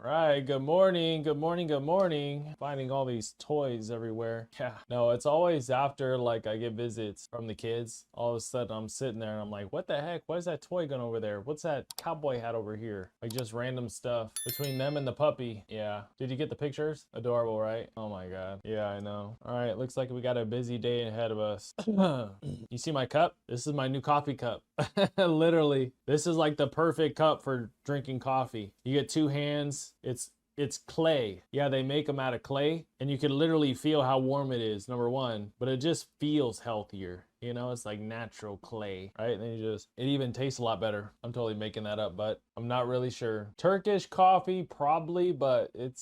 right, good morning, good morning, good morning. Finding all these toys everywhere. Yeah, no, it's always after like I get visits from the kids. All of a sudden I'm sitting there and I'm like, what the heck? Why is that toy gun over there? What's that cowboy hat over here? Like just random stuff between them and the puppy. Yeah. Did you get the pictures? Adorable, right? Oh my God. Yeah, I know. All right, looks like we got a busy day ahead of us. You see my cup? This is my new coffee cup. Literally, this is like the perfect cup for drinking coffee. You get two hands. It's clay. Yeah, they make them out of clay, and you can literally feel how warm it is, number one, but it just feels healthier. You know, it's like natural clay, right? And then it even tastes a lot better. I'm totally making that up, but I'm not really sure. Turkish coffee, probably, but it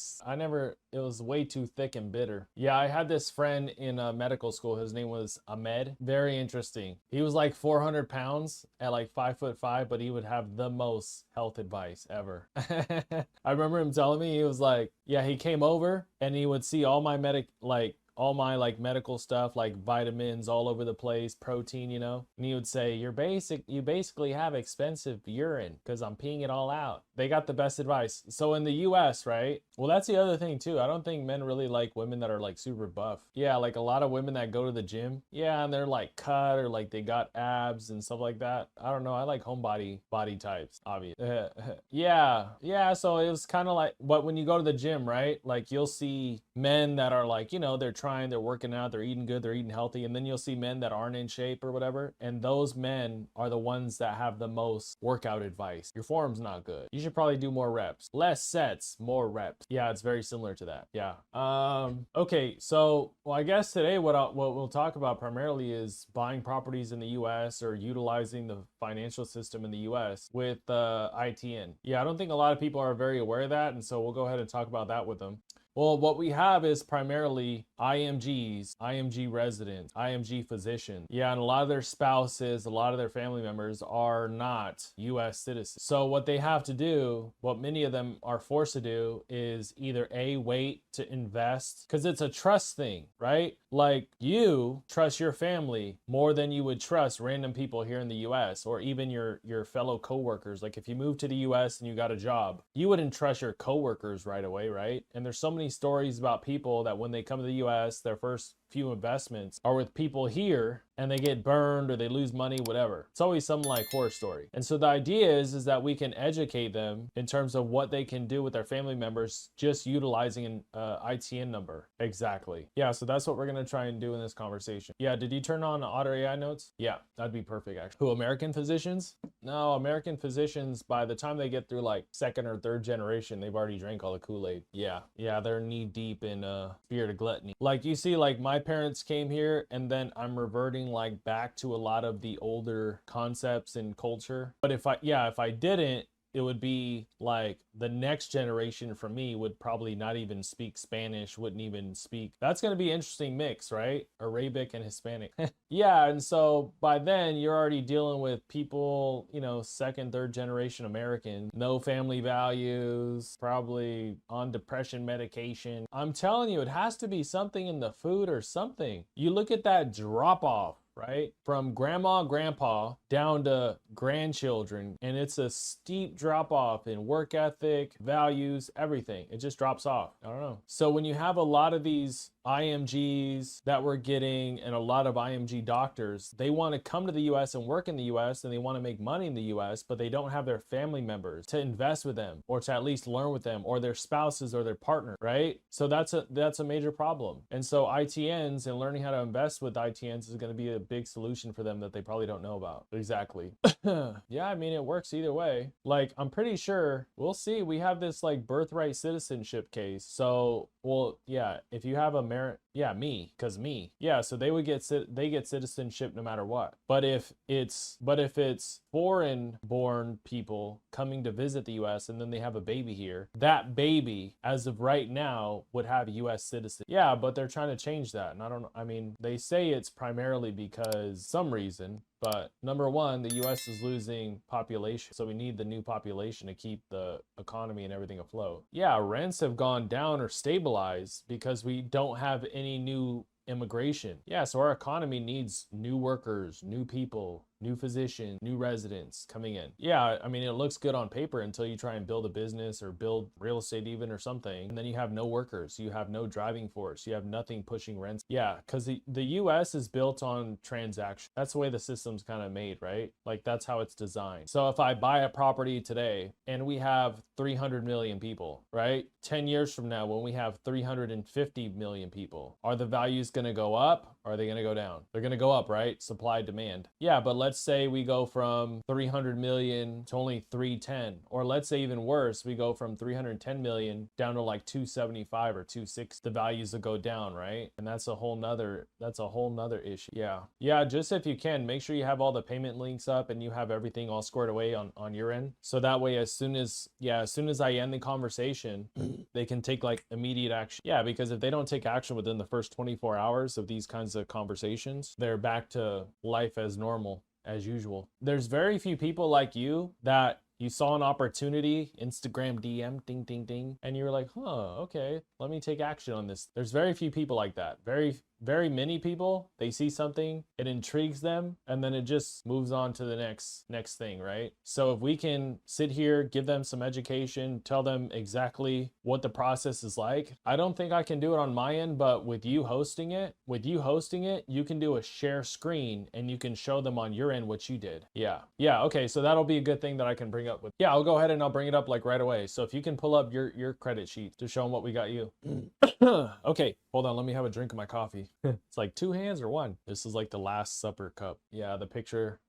was way too thick and bitter. Yeah, I had this friend in medical school. His name was Ahmed. Very interesting. He was like 400 pounds at like 5'5", but he would have the most health advice ever. I remember him telling me, he was like, yeah, he came over and he would see all my medical stuff, like vitamins all over the place, protein, you know, and he would say, you basically have expensive urine because I'm peeing it all out. They got the best advice. So in the US, right? Well, that's the other thing too. I don't think men really like women that are like super buff. Yeah, like a lot of women that go to the gym. Yeah, and they're like cut or like they got abs and stuff like that. I don't know. I like body types, obviously. Yeah. So it was kind of like, but when you go to the gym, right? Like you'll see men that are like, you know, they're working out, they're eating good, they're eating healthy. And then you'll see men that aren't in shape or whatever. And those men are the ones that have the most workout advice. Your form's not good. You should probably do more reps. Less sets, more reps. Yeah, it's very similar to that. Yeah. Okay, so well, I guess today what we'll talk about primarily is buying properties in the US or utilizing the financial system in the US with ITN. Yeah, I don't think a lot of people are very aware of that, and so we'll go ahead and talk about that with them. Well, what we have is primarily IMGs, IMG residents, IMG physicians. Yeah, and a lot of their spouses, a lot of their family members are not US citizens. So what they have to do, what many of them are forced to do, is either A, wait to invest, because it's a trust thing, right? Like you trust your family more than you would trust random people here in the US or even your fellow coworkers. Like if you move to the US and you got a job, you wouldn't trust your coworkers right away, right? And there's so many stories about people that when they come to the US, their first few investments are with people here and they get burned or they lose money, whatever. It's always some like horror story. And so the idea is that we can educate them in terms of what they can do with their family members just utilizing an ITN number. Exactly. Yeah, so that's what we're gonna try and do in this conversation. Yeah, did you turn on auto AI notes? Yeah, that'd be perfect actually. Who, American physicians? No, American physicians, by the time they get through like second or third generation, they've already drank all the Kool-Aid. Yeah, they're knee deep in spirit of gluttony. Like you see, like my parents came here and then I'm reverting like back to a lot of the older concepts and culture. But if I didn't, it would be like the next generation from me would probably not even speak Spanish, wouldn't even speak. That's going to be an interesting mix, right? Arabic and Hispanic. Yeah, and so by then you're already dealing with people, you know, second, third generation American, no family values, probably on depression medication. I'm telling you, it has to be something in the food or something. You look at that drop off, right? From grandma, grandpa down to grandchildren. And it's a steep drop off in work ethic, values, everything. It just drops off. I don't know. So when you have a lot of these IMGs that we're getting and a lot of IMG doctors, they want to come to the US and work in the US and they want to make money in the US, but they don't have their family members to invest with them or to at least learn with them or their spouses or their partner, right? So that's a major problem. And so ITNs and learning how to invest with ITNs is going to be a big solution for them that they probably don't know about. Exactly. Yeah, I mean, it works either way. Like, I'm pretty sure, we'll see. We have this like birthright citizenship case. So, well, yeah, if you have me. Yeah, so they get citizenship no matter what. But if it's foreign born people coming to visit the US and then they have a baby here, that baby as of right now would have US citizen. Yeah, but they're trying to change that. And I don't know, I mean, they say it's primarily because some reason. But number one, the US is losing population. So we need the new population to keep the economy and everything afloat. Yeah, rents have gone down or stabilized because we don't have any new immigration. Yeah, so our economy needs new workers, new people, new physicians, new residents coming in. Yeah, I mean, it looks good on paper until you try and build a business or build real estate even or something. And then you have no workers, you have no driving force, you have nothing pushing rents. Yeah, because the US is built on transaction. That's the way the system's kind of made, right? Like that's how it's designed. So if I buy a property today and we have 300 million people, right? 10 years from now, when we have 350 million people, are the values going to go up? Or are they going to go down? They're going to go up, right? Supply, demand. Yeah, but let's say we go from 300 million to only 310, or let's say even worse, we go from 310 million down to like 275 or 260. The values will go down, right? And that's a whole nother issue. Yeah, just if you can, make sure you have all the payment links up and you have everything all squared away on your end. So that way, as soon as I end the conversation, they can take like immediate action. Yeah, because if they don't take action within the first 24 hours of these kinds of conversations, they're back to life as normal, as usual. There's very few people like you that you saw an opportunity, Instagram DM, ding, ding, ding, and you were like, okay, let me take action on this. There's very few people like that. Very many people, they see something, it intrigues them, and then it just moves on to the next thing, right? So if we can sit here, give them some education, tell them exactly what the process is like. I don't think I can do it on my end, but with you hosting it, you can do a share screen and you can show them on your end what you did. Yeah, okay, so that'll be a good thing that I can bring up with. Yeah, I'll go ahead and I'll bring it up like right away. So if you can pull up your credit sheet to show them what we got you. Okay, hold on, let me have a drink of my coffee. It's like 2 hands or one. This is like the Last Supper cup. Yeah, the picture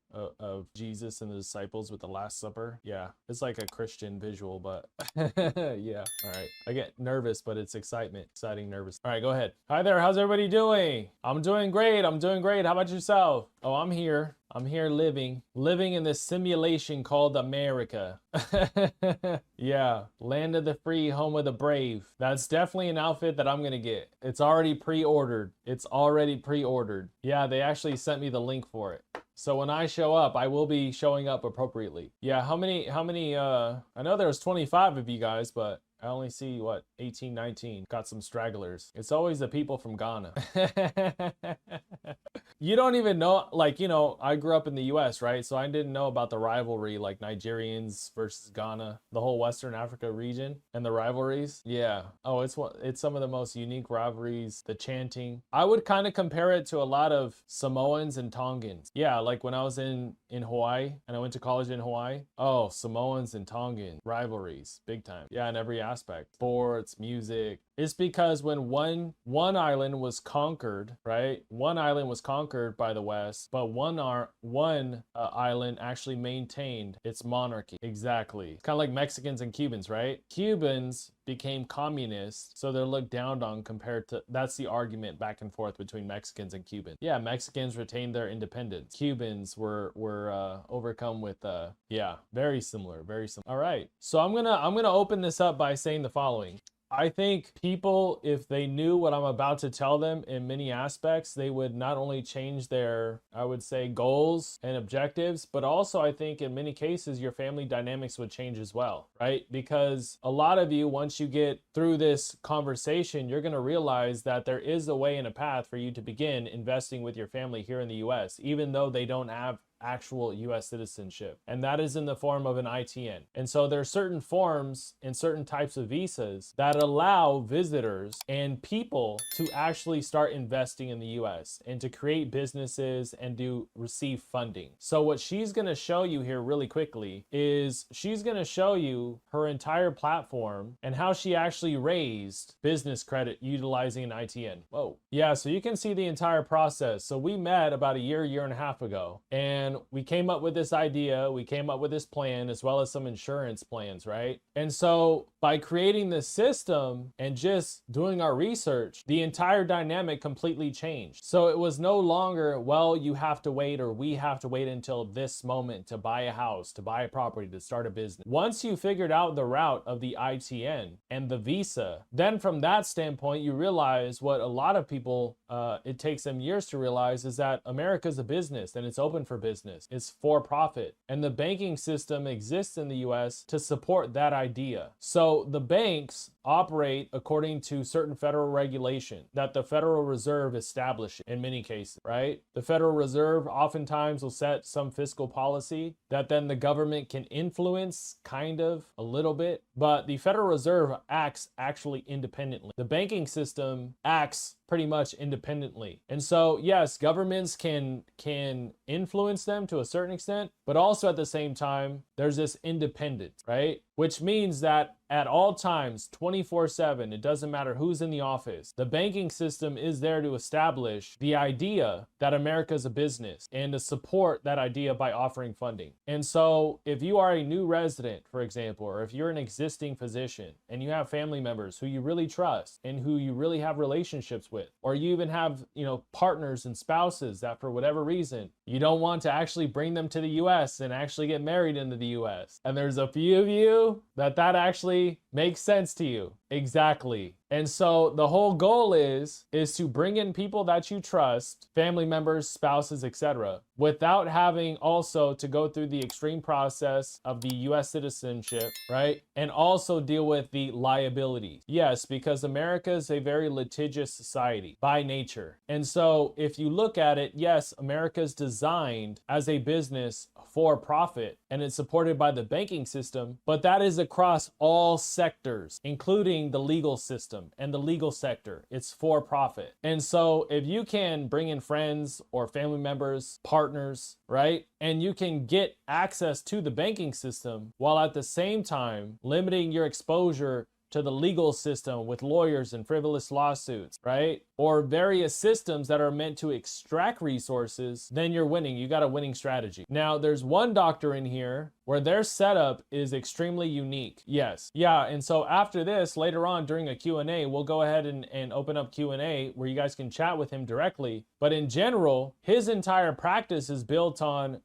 of Jesus and the disciples with the Last Supper. Yeah, it's like a Christian visual, but yeah. All right, I get nervous, but it's exciting nervous. All right, go ahead. Hi there, how's everybody doing? I'm doing great. How about yourself? Oh, I'm here living in this simulation called America. Yeah, land of the free, home of the brave. That's definitely an outfit that I'm gonna get. It's already pre-ordered. Yeah, they actually sent me the link for it. So when I show up, I will be showing up appropriately. Yeah, how many, I know there's 25 of you guys, but I only see, what, 18, 19. Got some stragglers. It's always the people from Ghana. You don't even know, like, you know, I grew up in the US, right? So I didn't know about the rivalry, like Nigerians versus Ghana, the whole Western Africa region and the rivalries. Yeah. Oh, it's some of the most unique rivalries, the chanting. I would kind of compare it to a lot of Samoans and Tongans. Yeah, like when I was in Hawaii and I went to college in Hawaii. Oh, Samoans and Tongan rivalries, big time. Yeah, in every aspect. Sports, music. It's because when one island was conquered, right? One island was conquered by the West, but one island actually maintained its monarchy. Exactly. It's kind of like Mexicans and Cubans, right? Cubans became communists, so they're looked down on compared to, that's the argument back and forth between Mexicans and Cubans. Yeah, Mexicans retained their independence. Cubans were overcome with yeah, very similar. All right, so I'm gonna open this up by saying the following. I think people, if they knew what I'm about to tell them in many aspects, they would not only change their, I would say, goals and objectives, but also I think in many cases your family dynamics would change as well, right? Because a lot of you, once you get through this conversation, you're going to realize that there is a way and a path for you to begin investing with your family here in the US, even though they don't have actual US citizenship, and that is in the form of an ITN. And so there are certain forms and certain types of visas that allow visitors and people to actually start investing in the US and to create businesses and to receive funding. So what she's going to show you here really quickly is she's going to show you her entire platform and how she actually raised business credit utilizing an ITN. Whoa. Yeah, so you can see the entire process. So we met about a year and a half ago, and we came up with this idea, we came up with this plan, as well as some insurance plans, right? And so by creating this system and just doing our research, the entire dynamic completely changed. So it was no longer, well, you have to wait, or we have to wait until this moment to buy a house, to buy a property, to start a business. Once you figured out the route of the ITN and the visa, then from that standpoint, you realize what a lot of people, it takes them years to realize, is that America's a business and it's open for business. It's for profit. And the banking system exists in the US to support that idea. So the banks operate according to certain federal regulation that the Federal Reserve establishes in many cases, right? The Federal Reserve oftentimes will set some fiscal policy that then the government can influence kind of a little bit, but the Federal Reserve acts actually independently. The banking system acts pretty much independently. And so, yes, governments can influence them to a certain extent, but also at the same time, there's this independence, right? Which means that at all times, 24/7, it doesn't matter who's in the office, the banking system is there to establish the idea that America is a business and to support that idea by offering funding. And so if you are a new resident, for example, or if you're an existing physician and you have family members who you really trust and who you really have relationships with, or you even have, partners and spouses that for whatever reason, you don't want to actually bring them to the US and actually get married into the US. And there's a few of you that actually makes sense to you. Exactly. And so the whole goal is to bring in people that you trust, family members, spouses, etc., without having also to go through the extreme process of the US citizenship, right? And also deal with the liability. Yes, because America is a very litigious society by nature. And so if you look at it, yes, America is designed as a business for profit and it's supported by the banking system, but that is across all sectors, including the legal system and the legal sector. It's for profit. And so if you can bring in friends or family members, partners, right? And you can get access to the banking system while at the same time limiting your exposure to the legal system with lawyers and frivolous lawsuits, right? Or various systems that are meant to extract resources, then you're winning. You got a winning strategy. Now, there's one doctor in here where their setup is extremely unique. Yes. Yeah, and so after this, later on during a Q&A, we'll go ahead and open up Q&A where you guys can chat with him directly. But in general, his entire practice is built on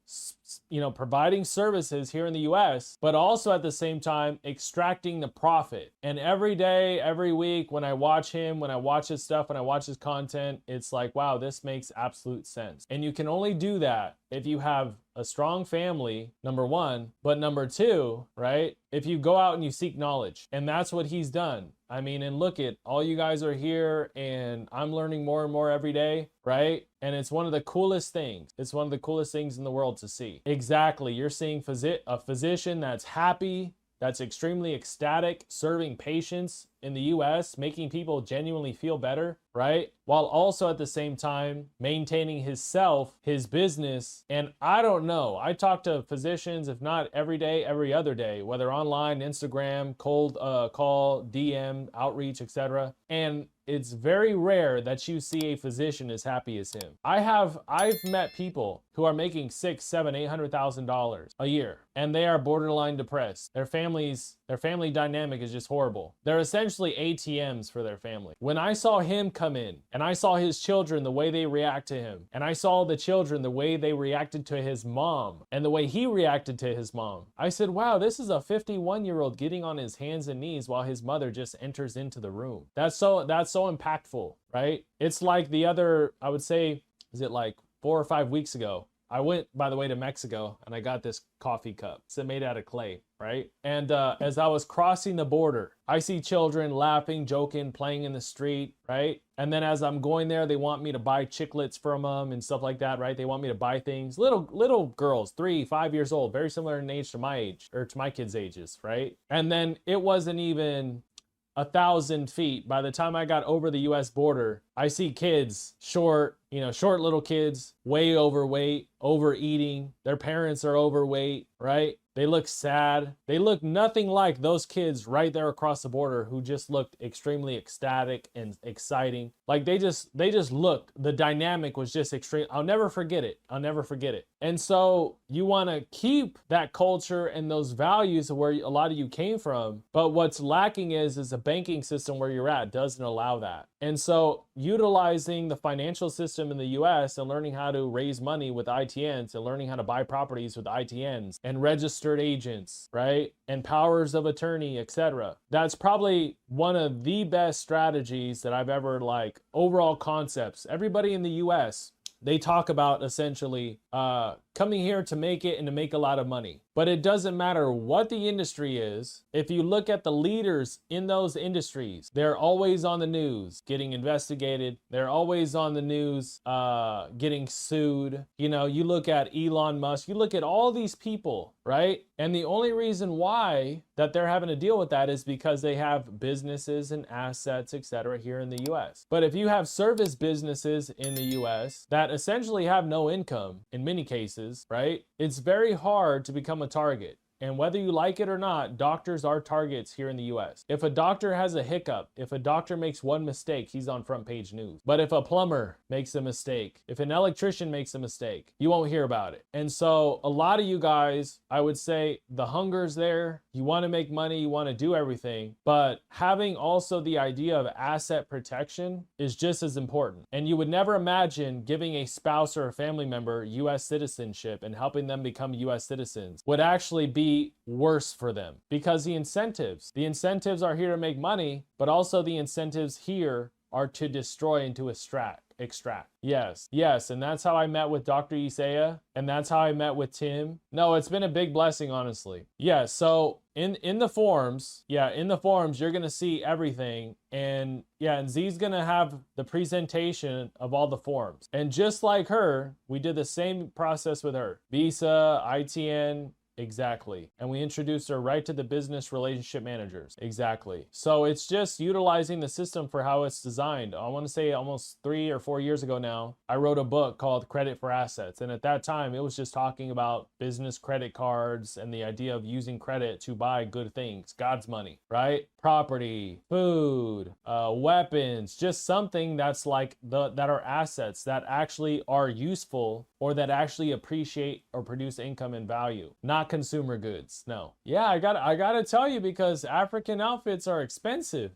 providing services here in the US, but also at the same time extracting the profit. And every day, every week, when I watch him, when I watch his stuff, when I watch his content, it's like, wow, this makes absolute sense. And you can only do that if you have a strong family, number one, but number two, right? If you go out and you seek knowledge, and that's what he's done. I mean, and look at all you guys are here and I'm learning more and more every day, right? And it's one of the coolest things. It's one of the coolest things in the world to see. Exactly. You're seeing a physician that's happy, that's extremely ecstatic, serving patients in the US, making people genuinely feel better, right? While also at the same time maintaining his self, his business. And I don't know, I talk to physicians, if not every day, every other day, whether online, Instagram, cold call, DM, outreach, etc. And it's very rare that you see a physician as happy as him. I've met people who are making $600,000, $700,000, $800,000 a year, and they are borderline depressed. Their family dynamic is just horrible. They're essentially ATMs for their family. When I saw him come in and I saw his children, the way they react to him, and I saw the children, the way they reacted to his mom and the way he reacted to his mom, I said, wow, this is a 51-year-old getting on his hands and knees while his mother just enters into the room. That's so impactful, right? It's like I would say, is it like 4 or 5 weeks ago? I went, by the way, to Mexico and I got this coffee cup. It's made out of clay, right? And as I was crossing the border, I see children laughing, joking, playing in the street, right? And then as I'm going there, they want me to buy chiclets from them and stuff like that, right? They want me to buy things. Little girls, 3, 5 years old, very similar in age to my age, or to my kids' ages, right? And then it wasn't even 1,000 feet. By the time I got over the US border, I see kids, short little kids, way overweight, overeating. Their parents are overweight, right? They look sad. They look nothing like those kids right there across the border who just looked extremely ecstatic and exciting. Like they just looked, the dynamic was just extreme. I'll never forget it. And so you want to keep that culture and those values of where a lot of you came from. But what's lacking is a banking system where you're at doesn't allow that. And so utilizing the financial system in the US and learning how to raise money with ITNs and learning how to buy properties with ITNs and registered agents, right? And powers of attorney, etc. That's probably one of the best strategies that I've ever overall concepts. Everybody in the US they talk about essentially coming here to make it and to make a lot of money. But it doesn't matter what the industry is. If you look at the leaders in those industries, they're always on the news getting investigated. They're always on the news getting sued. You know, you look at Elon Musk, you look at all these people, right? And the only reason why that they're having to deal with that is because they have businesses and assets, etc., here in the US. But if you have service businesses in the US that essentially have no income in many cases, right? It's very hard to become a target. And whether you like it or not, doctors are targets here in the US. If a doctor has a hiccup, if a doctor makes one mistake, he's on front page news. But if a plumber makes a mistake, if an electrician makes a mistake, you won't hear about it. And so a lot of you guys, I would say the hunger's there. You want to make money, you want to do everything, but having also the idea of asset protection is just as important. And you would never imagine giving a spouse or a family member US citizenship and helping them become US citizens would actually be worse for them, because the incentives are here to make money, but also the incentives here are to destroy and to extract. Yes. And that's how I met with Dr. Isaiah, and that's how I met with Tim. No, it's been a big blessing, honestly. Yeah. So in the forums, you're going to see everything. And Z's going to have the presentation of all the forms. And just like her, we did the same process with her. Visa, ITIN, exactly. And we introduced her right to the business relationship managers. Exactly. So it's just utilizing the system for how it's designed. I want to say almost 3 or 4 years ago now, I wrote a book called Credit for Assets. And at that time, it was just talking about business credit cards and the idea of using credit to buy good things, God's money, right? Property, food, weapons, just something that's like that are assets that actually are useful or that actually appreciate or produce income and value, not consumer goods. No. Yeah, I gotta tell you, because African outfits are expensive.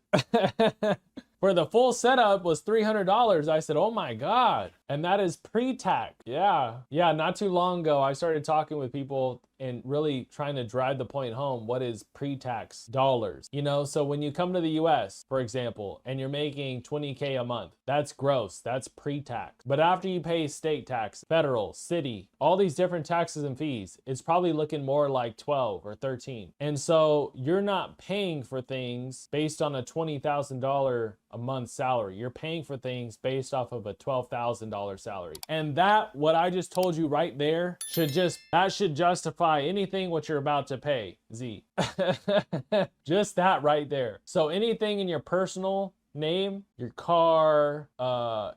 For the full setup was $300. I said, oh my God. And that is pre-tax. Yeah, not too long ago, I started talking with people and really trying to drive the point home. What is pre-tax dollars? You know, so when you come to the US, for example, and you're making $20K a month, that's gross, that's pre-tax. But after you pay state tax, federal, city, all these different taxes and fees, it's probably looking more like 12 or 13. And so you're not paying for things based on a $20,000 a month salary. You're paying for things based off of a $12,000 salary. And that, what I just told you right there, should justify anything what you're about to pay, Z. Just that right there. So anything in your personal name, your car,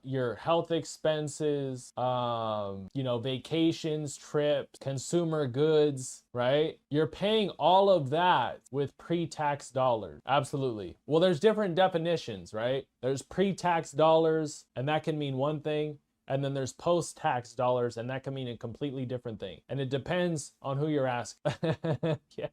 your health expenses, vacations, trips, consumer goods, right? You're paying all of that with pre-tax dollars. Absolutely. Well, there's different definitions, right? There's pre-tax dollars, and that can mean one thing. And then there's post-tax dollars, and that can mean a completely different thing. And it depends on who you're asking. Yeah.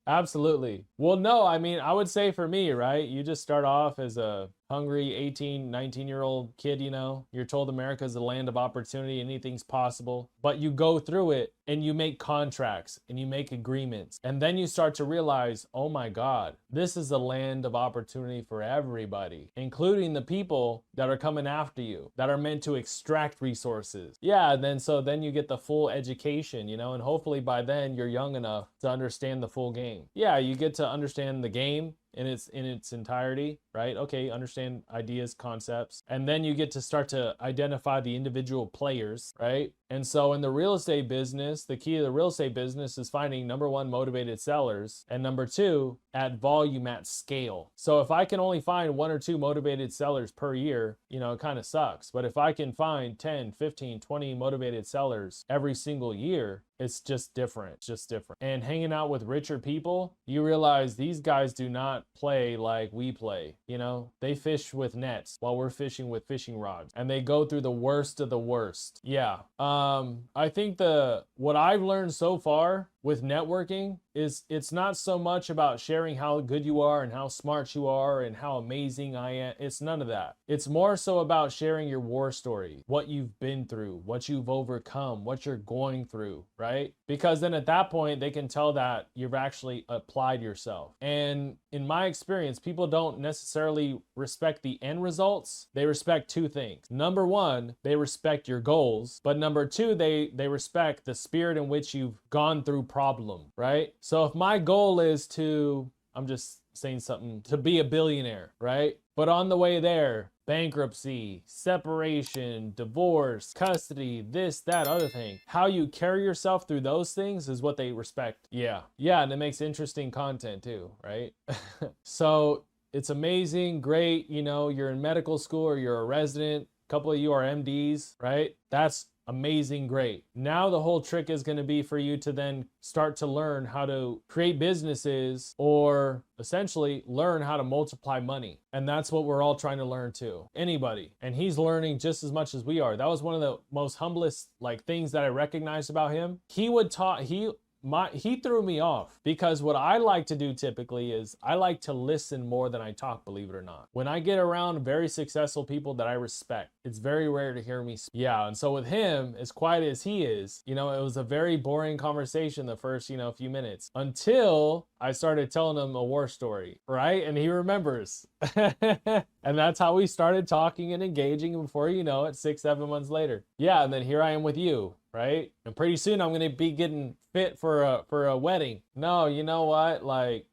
Absolutely. Well, no, I mean, I would say for me, right? You just start off as a hungry 18, 19-year-old kid, you know, you're told America is a land of opportunity, anything's possible, but you go through it and you make contracts and you make agreements. And then you start to realize, oh my God, this is a land of opportunity for everybody, including the people that are coming after you, that are meant to extract resources. Yeah, then you get the full education, you know, and hopefully by then you're young enough to understand the full game. Yeah, you get to understand the game in its entirety, right? Okay, understand ideas, concepts, and then you get to start to identify the individual players, right? And so in the real estate business, the key to the real estate business is finding, number one, motivated sellers, and number two, at volume, at scale. So if I can only find 1 or 2 motivated sellers per year, you know, it kind of sucks. But if I can find 10, 15, 20 motivated sellers every single year, it's just different. It's just different. And hanging out with richer people, you realize these guys do not play like we play. You know, they fish with nets while we're fishing with fishing rods, and they go through the worst of the worst. Yeah. I think what I've learned so far with networking is it's not so much about sharing how good you are and how smart you are and how amazing I am. It's none of that. It's more so about sharing your war story, what you've been through, what you've overcome, what you're going through, right? Because then at that point, they can tell that you've actually applied yourself. And in my experience, people don't necessarily respect the end results. They respect two things. Number one, they respect your goals. But number two, they respect the spirit in which you've gone through problem, right? So if my goal is to, I'm just saying something, to be a billionaire, right? But on the way there, bankruptcy, separation, divorce, custody, this, that, other thing. How you carry yourself through those things is what they respect. Yeah, and it makes interesting content too, right? So it's amazing, great, you know, you're in medical school or you're a resident, a couple of you are MDs, right? That's amazing, great. Now the whole trick is going to be for you to then start to learn how to create businesses or essentially learn how to multiply money. And that's what we're all trying to learn too. Anybody. And he's learning just as much as we are. That was one of the most humblest things that I recognized about him. He would talk, he threw me off because what I like to do typically is I like to listen more than I talk, believe it or not. When I get around very successful people that I respect, it's very rare to hear me speak. Yeah, and so with him, as quiet as he is, you know, it was a very boring conversation the first, you know, few minutes until I started telling him a war story, right? And he remembers. And that's how we started talking and engaging, and before you know it, 6-7 months later. Yeah, and then here I am with you, right? And pretty soon I'm gonna be getting fit for a wedding. No, you know what?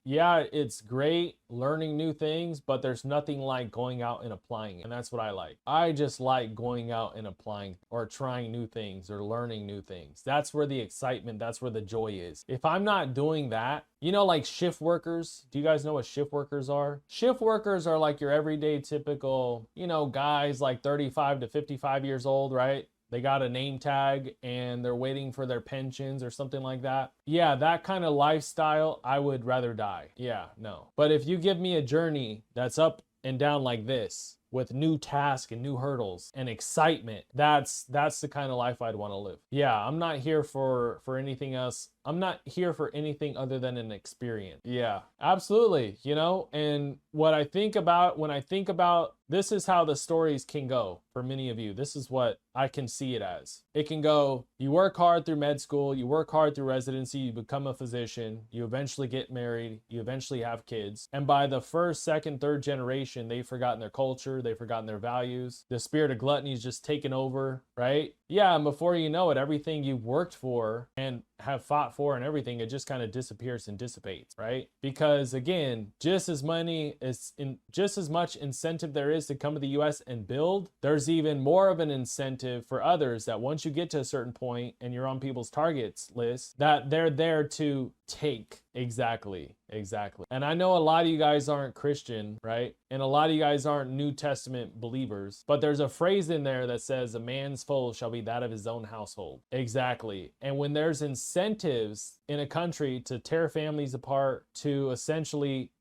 Yeah, it's great learning new things, but there's nothing like going out and applying it. And that's what I like. I just like going out and applying or trying new things or learning new things. That's where the excitement, that's where the joy is. If I'm not doing that, you know, like shift workers, do you guys know what shift workers are? Shift workers are like your everyday typical, you know, guys like 35 to 55 years old, right? They got a name tag and they're waiting for their pensions or something like that. Yeah, that kind of lifestyle, I would rather die. Yeah, no. But if you give me a journey that's up and down like this, with new tasks and new hurdles and excitement, that's the kind of life I'd want to live. Yeah, I'm not here for anything else. I'm not here for anything other than an experience. Yeah, absolutely. You know, and what I think about when I think about this is how the stories can go for many of you. This is what I can see it as. It can go, you work hard through med school, you work hard through residency, you become a physician, you eventually get married, you eventually have kids. And by the first, second, third generation, they've forgotten their culture, they've forgotten their values. The spirit of gluttony is just taken over, right? Yeah, and before you know it, everything you worked for and have fought for and everything, it just kind of disappears and dissipates, right? Because again, just as much incentive there is to come to the US and build, there's even more of an incentive for others that once you get to a certain point and you're on people's targets list, that they're there to take. Exactly. And I know a lot of you guys aren't Christian, right? And a lot of you guys aren't New Testament believers, but there's a phrase in there that says a man's foe shall be that of his own household. Exactly. And when there's incentives in a country to tear families apart, to essentially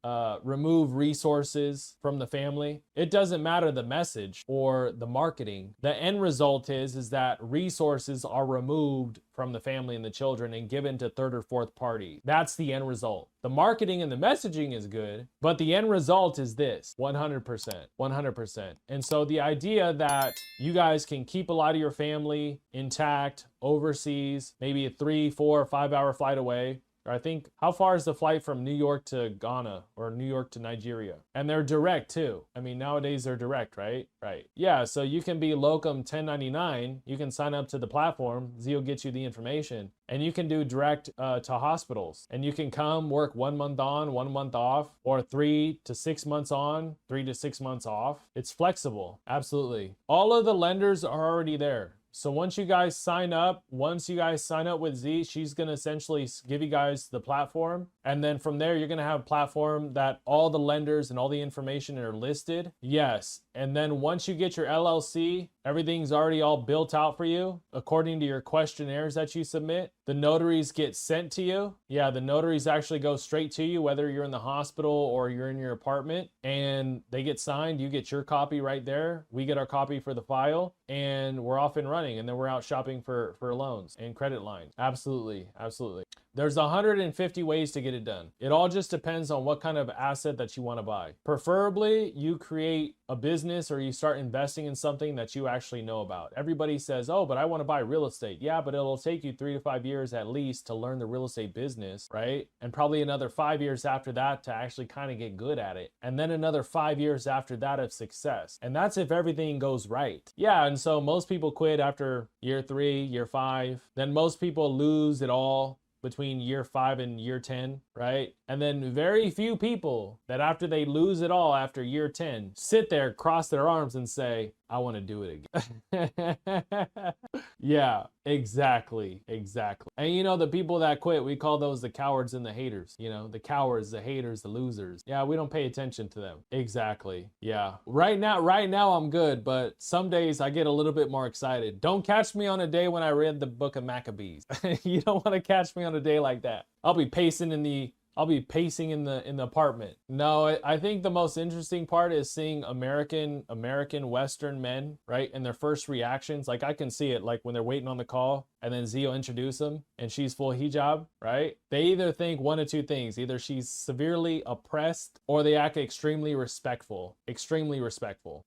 remove resources from the family, it doesn't matter the message or the marketing. The end result is that resources are removed from the family and the children and given to third or fourth party. That's the end result. The marketing and the messaging is good, but the end result is this, 100%. And so the idea that you guys can keep a lot of your family intact overseas, maybe a 3, 4, or 5 hour flight away, I think, how far is the flight from New York to Ghana or New York to Nigeria? And they're direct too. I mean, nowadays they're direct, right? Right. Yeah, so you can be locum 1099. You can sign up to the platform. Zio gets you the information. And you can do direct to hospitals. And you can come work 1 month on, 1 month off, or 3 to 6 months on, 3 to 6 months off. It's flexible. Absolutely. All of the lenders are already there. So once you guys sign up with Z, she's going to essentially give you guys the platform. And then from there, you're going to have a platform that all the lenders and all the information are listed. Yes. And then once you get your LLC, everything's already all built out for you according to your questionnaires that you submit. The notaries get sent to you. Yeah, the notaries actually go straight to you, whether you're in the hospital or you're in your apartment, and they get signed. You get your copy right there. We get our copy for the file, and we're off and running. And then we're out shopping for loans and credit lines. Absolutely. There's 150 ways to get it done. It all just depends on what kind of asset that you want to buy. Preferably, you create a business or you start investing in something that you actually know about. Everybody says, oh, but I want to buy real estate. Yeah, but it'll take you 3 to 5 years at least to learn the real estate business, right? And probably another 5 years after that to actually kind of get good at it. And then another 5 years after that of success. And that's if everything goes right. Yeah, and so most people quit after year 3, year 5. Then most people lose it all between year 5 and year 10, right? And then very few people that after they lose it all after year 10, sit there, cross their arms and say, I want to do it again. Yeah, exactly. And you know, the people that quit, we call those the cowards and the haters. You know, the cowards, the haters, the losers. Yeah, we don't pay attention to them. Exactly. Yeah. Right now I'm good, but some days I get a little bit more excited. Don't catch me on a day when I read the book of Maccabees. You don't want to catch me on a day like that. I'll be pacing in the apartment. No, I think the most interesting part is seeing American Western men, right? And their first reactions. Like I can see it, like when they're waiting on the call and then Zio introduce them and she's full hijab, right? They either think one of two things. Either she's severely oppressed or they act extremely respectful.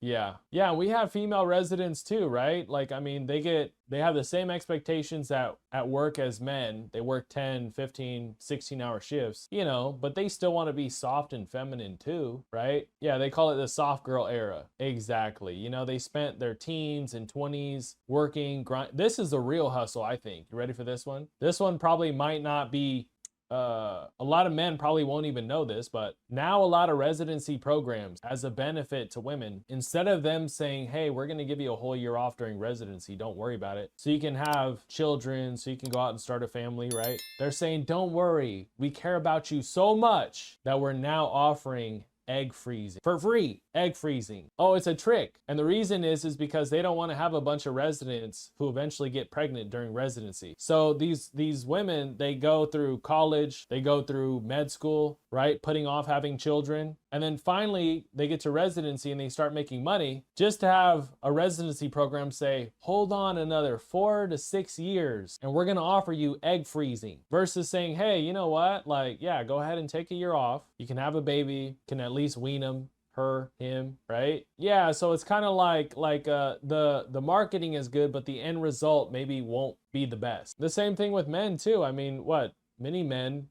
Yeah. Yeah, we have female residents too, right? Like, I mean, they have the same expectations at work as men. They work 10, 15, 16-hour shifts, you know, but they still want to be soft and feminine too, right? Yeah, they call it the soft girl era. Exactly. You know, they spent their teens and 20s working, This is the real hustle, I think. You ready for this one? This one probably might not be a lot of men probably won't even know this, but now a lot of residency programs as a benefit to women, instead of them saying, hey, we're going to give you a whole year off during residency, don't worry about it, so you can have children, so you can go out and start a family, right? They're saying, don't worry, we care about you so much that we're now offering egg freezing for free. Egg freezing. Oh, it's a trick. And the reason is because they don't want to have a bunch of residents who eventually get pregnant during residency. So these women, they go through college, they go through med school, right? Putting off having children. And then finally they get to residency and they start making money, just to have a residency program say, hold on another 4 to 6 years and we're going to offer you egg freezing, versus saying, hey, you know what? Like, yeah, go ahead and take a year off. You can have a baby, can at least wean them. Her, him, right? Yeah, so it's kind of like the marketing is good, but the end result maybe won't be the best. The same thing with men too. I mean, what? Many men,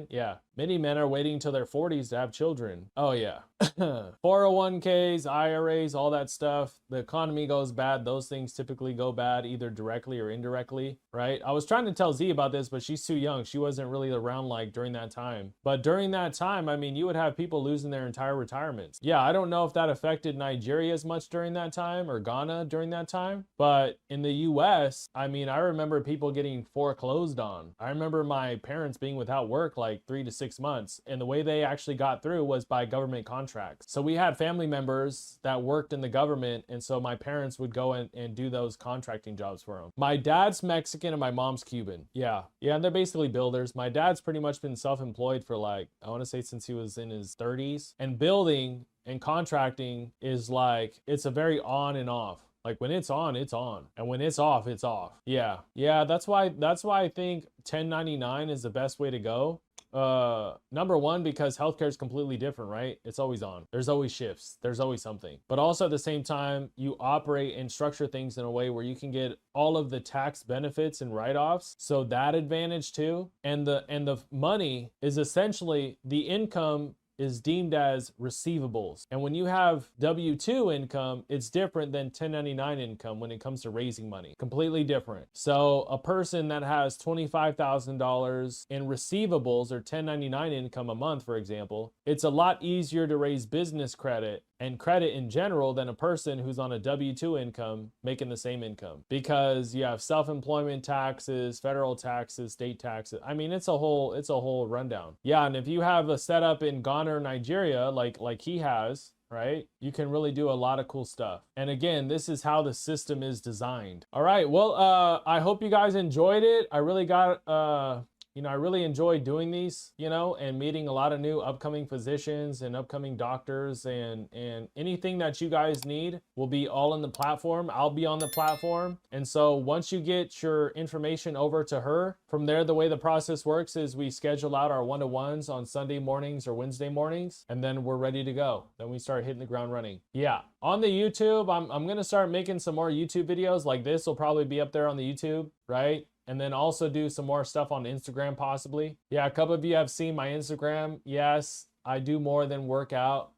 yeah. Many men are waiting till their 40s to have children. Oh yeah. 401ks, IRAs, all that stuff. The economy goes bad. Those things typically go bad either directly or indirectly, right? I was trying to tell Z about this, but she's too young. She wasn't really around like during that time. But during that time, I mean, you would have people losing their entire retirements. Yeah, I don't know if that affected Nigeria as much during that time or Ghana during that time. But in the US, I mean, I remember people getting foreclosed on. I remember my parents being without work like 3 to 6 months. And the way they actually got through was by government contracts. So we had family members that worked in the government, and so my parents would go and do those contracting jobs for them. My dad's Mexican and my mom's Cuban. Yeah, and they're basically builders. My dad's pretty much been self-employed for like, I want to say since he was in his 30s. And building and contracting is like, it's a very on and off. Like when it's on, it's on. And when it's off, it's off. Yeah, that's why I think 1099 is the best way to go. Number one, because healthcare is completely different, right? It's always on. There's always shifts. There's always something. But also at the same time, you operate and structure things in a way where you can get all of the tax benefits and write-offs. So that advantage too. And the money is essentially the income is deemed as receivables. And when you have W-2 income, it's different than 1099 income when it comes to raising money. Completely different. So a person that has $25,000 in receivables or 1099 income a month, for example, it's a lot easier to raise business credit and credit in general than a person who's on a W-2 income making the same income, because you have self-employment taxes, federal taxes, state taxes. I mean, it's a whole rundown. Yeah, and if you have a setup in Ghana or Nigeria, like he has, right? You can really do a lot of cool stuff. And again, this is how the system is designed. All right, well, I hope you guys enjoyed it. I really got you know, I really enjoy doing these, you know, and meeting a lot of new upcoming physicians and upcoming doctors, and anything that you guys need will be all in the platform. I'll be on the platform. And so once you get your information over to her, from there, the way the process works is we schedule out our one-to-ones on Sunday mornings or Wednesday mornings, and then we're ready to go. Then we start hitting the ground running. Yeah, on the YouTube, I'm gonna start making some more YouTube videos. Like this will probably be up there on the YouTube, right? And then also do some more stuff on Instagram possibly. Yeah, a couple of you have seen my Instagram. Yes, I do more than work out.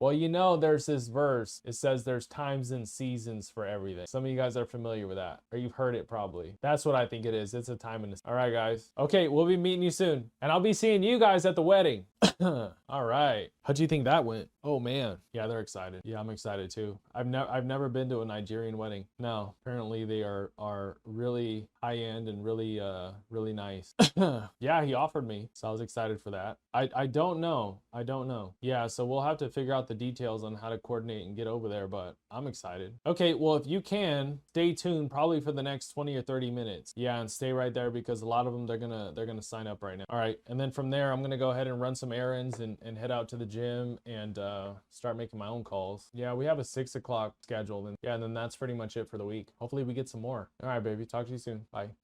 Well, you know, there's this verse. It says there's times and seasons for everything. Some of you guys are familiar with that, or you've heard it probably. That's what I think it is. It's a time and a... All right, guys. Okay, we'll be meeting you soon. And I'll be seeing you guys at the wedding. All right. How'd you think that went? Oh man. Yeah, they're excited. Yeah, I'm excited too. I've never been to a Nigerian wedding. No, apparently they are really high end and really really nice. Yeah, he offered me, so I was excited for that. I don't know. I don't know. Yeah, so we'll have to figure out the details on how to coordinate and get over there, but I'm excited. Okay, well, if you can, stay tuned probably for the next 20 or 30 minutes. Yeah, and stay right there because a lot of them, they're gonna sign up right now. All right, and then from there, I'm gonna go ahead and run some errands and head out to the gym and start making my own calls. Yeah, we have a 6 o'clock scheduled, and yeah, and then that's pretty much it for the week. Hopefully we get some more. All right, baby, talk to you soon. Bye.